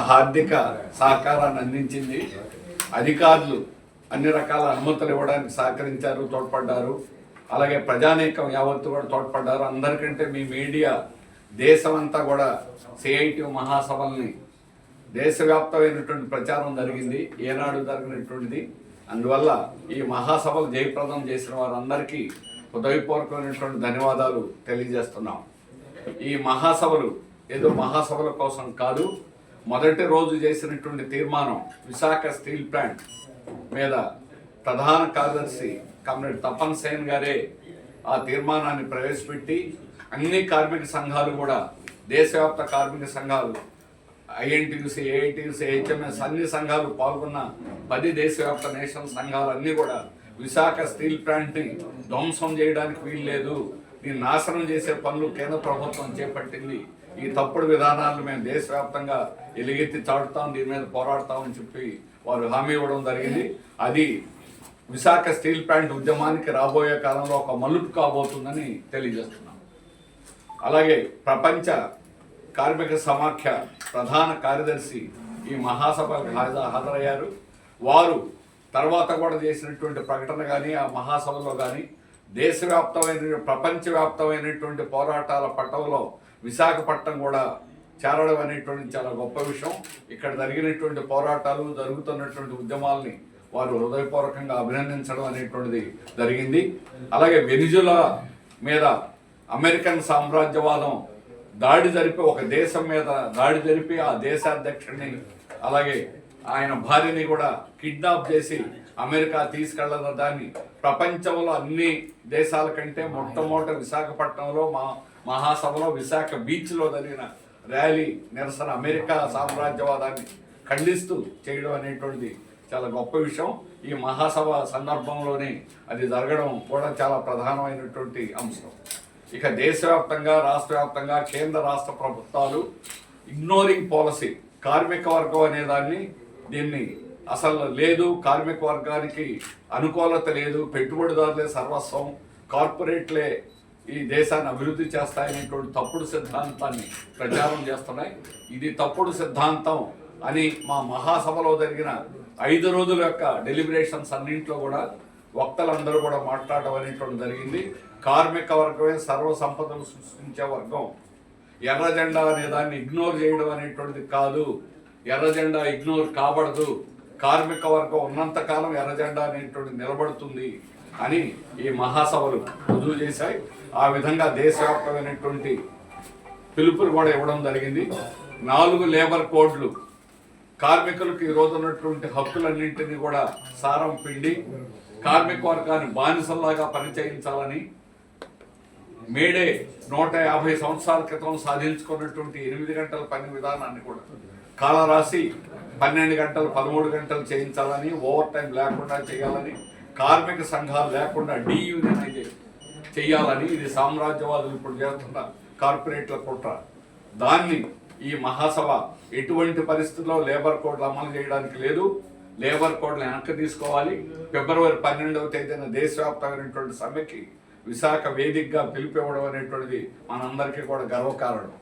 హార్దిక సహకారాన్ని అందించింది. అధికారులు అన్ని రకాల అనుమతులు ఇవ్వడానికి సహకరించారు, తోడ్పడ్డారు. అలాగే ప్రజానీకం యావత్తు కూడా తోడ్పడ్డారు. అందరికంటే మీ మీడియా దేశమంతా కూడా సిఐటి మహాసభల్ని దేశవ్యాప్తమైనటువంటి ప్రచారం జరిగింది, ఏనాడు జరిగినటువంటిది. అందువల్ల ఈ మహాసభలు జయప్రదం చేసిన వారందరికీ హృదయపూర్వకమైనటువంటి ధన్యవాదాలు తెలియజేస్తున్నాం. ఈ మహాసభలు ఏదో మహాసభల కోసం కాదు, మొదటి రోజు చేసినటువంటి తీర్మానం విశాఖ స్టీల్ ప్లాంట్ మీద ప్రధాన కార్యదర్శి కమ్రేడ్ తపన్ సేన్ గారే ఆ తీర్మానాన్ని ప్రవేశపెట్టి అన్ని కార్మిక సంఘాలు కూడా, దేశవ్యాప్త కార్మిక సంఘాలు, ఐఎన్టీయూసీ, ఏఐటీయూసీ, హెచ్ఎంఎస్ అన్ని సంఘాలు పాల్గొన్న 10 దేశవ్యాప్త నేషనల్ సంఘాలు అన్నీ కూడా విశాఖ స్టీల్ ప్లాంట్ని ధ్వంసం చేయడానికి వీల్లేదు, దీన్ని నాశనం చేసే పనులు కేంద్ర ప్రభుత్వం చేపట్టింది, ఈ తప్పుడు విధానాలను మేము దేశవ్యాప్తంగా ఎలుగెత్తి చాటుతాం, దీని మీద పోరాడతామని చెప్పి వారు హామీ ఇవ్వడం జరిగింది. అది విశాఖ స్టీల్ ప్లాంట్ ఉద్యమానికి రాబోయే కాలంలో ఒక మలుపు కాబోతుందని తెలియజేస్తున్నాం. అలాగే ప్రపంచ కార్మిక సమాఖ్య ప్రధాన కార్యదర్శి ఈ మహాసభకు హాజరయ్యారు. వారు తర్వాత కూడా చేసినటువంటి ప్రకటన కానీ, ఆ మహాసభలో కానీ దేశవ్యాప్తమైన ప్రపంచవ్యాప్తమైనటువంటి పోరాటాల పట్టంలో విశాఖపట్నం కూడా చేరడం అనేటువంటి చాలా గొప్ప విషయం. ఇక్కడ జరిగినటువంటి పోరాటాలు, జరుగుతున్నటువంటి ఉద్యమాల్ని వారు హృదయపూర్వకంగా అభినందించడం అనేటువంటిది జరిగింది. అలాగే వెనిజులా మీద అమెరికన్ సామ్రాజ్యవాదం దాడి జరిపి, ఒక దేశం మీద దాడి జరిపి ఆ దేశాధ్యక్షుడిని అలాగే ఆయన భార్యని కూడా కిడ్నాప్ చేసి అమెరికా తీసుకెళ్లడం, దాన్ని ప్రపంచంలో అన్ని దేశాల కంటే మొట్టమొదటి విశాఖపట్నంలో మహాసభలో విశాఖ బీచ్లో జరిగిన ర్యాలీ నిరసన అమెరికా సామ్రాజ్యవాదాన్ని ఖండిస్తూ చేయడం అనేటువంటిది చాలా గొప్ప విషయం. ఈ మహాసభ సందర్భంలోనే అది జరగడం కూడా చాలా ప్రధానమైనటువంటి అంశం. ఇక దేశవ్యాప్తంగా, రాష్ట్ర వ్యాప్తంగా కేంద్ర రాష్ట్ర ప్రభుత్వాలు ఇగ్నోరింగ్ పాలసీ, కార్మిక వర్గం అనేదాన్ని దీన్ని అసలు లేదు, కార్మిక వర్గానికి అనుకూలత లేదు, పెట్టుబడిదారులే సర్వస్వం, కార్పొరేట్లే ఈ దేశాన్ని అభివృద్ధి చేస్తాయనేటువంటి తప్పుడు సిద్ధాంతాన్ని ప్రచారం చేస్తున్నాయి. ఇది తప్పుడు సిద్ధాంతం అని మా మహాసభలో జరిగిన 5 రోజుల యొక్క డెలిబరేషన్స్ అన్నింటిలో కూడా వక్తలందరూ కూడా మాట్లాడడం అనేటువంటి జరిగింది. కార్మిక వర్గమే సర్వ సంపదలు సృష్టించే వర్గం, ఎర్ర జెండా అనే దాన్ని ఇగ్నోర్ చేయడం అనేటువంటిది కాదు, ఎర్ర జెండా ఇగ్నోర్ కాబడదు, కార్మిక వర్గం ఉన్నంతకాలం ఎర్ర జెండా అనేటువంటి నిలబడుతుంది అని ఈ మహాసభలు రుజువు చేశాయి. ఆ విధంగా దేశవ్యాప్తమైనటువంటి పిలుపులు కూడా ఇవ్వడం జరిగింది. 4 లేబర్ కోడ్లు కార్మికులకు ఈ రోజు ఉన్నటువంటి హక్కులన్నింటినీ కూడా సారం పిండి కార్మిక వర్గాన్ని బానిసల్లాగా పనిచేయించాలని, మేడే 150 సంవత్సరాల క్రితం సాధించుకున్నటువంటి 8 గంటల పని విధానాన్ని కూడా కాలరాసి 12 గంటలు 13 గంటలు చేయించాలని, ఓవర్ టైం లేకుండా చేయాలని, కార్మిక సంఘాలు లేకుండా డీయూనియనైజ్ చేయాలని, ఇది సామ్రాజ్యవాదులు ఇప్పుడు చేస్తున్న కార్పొరేట్ల కుట్ర. దాన్ని ఈ మహాసభ ఎటువంటి పరిస్థితుల్లో లేబర్ కోడ్లు అమలు చేయడానికి లేదు, లేబర్ కోడ్లు వెనక్కి తీసుకోవాలి. ఫిబ్రవరి 12వ తేదీన దేశవ్యాప్తమైనటువంటి సమ్మెకి విశాఖ వేదికగా పిలిపివ్వడం అనేటువంటిది మనందరికీ కూడా గర్వకారణం.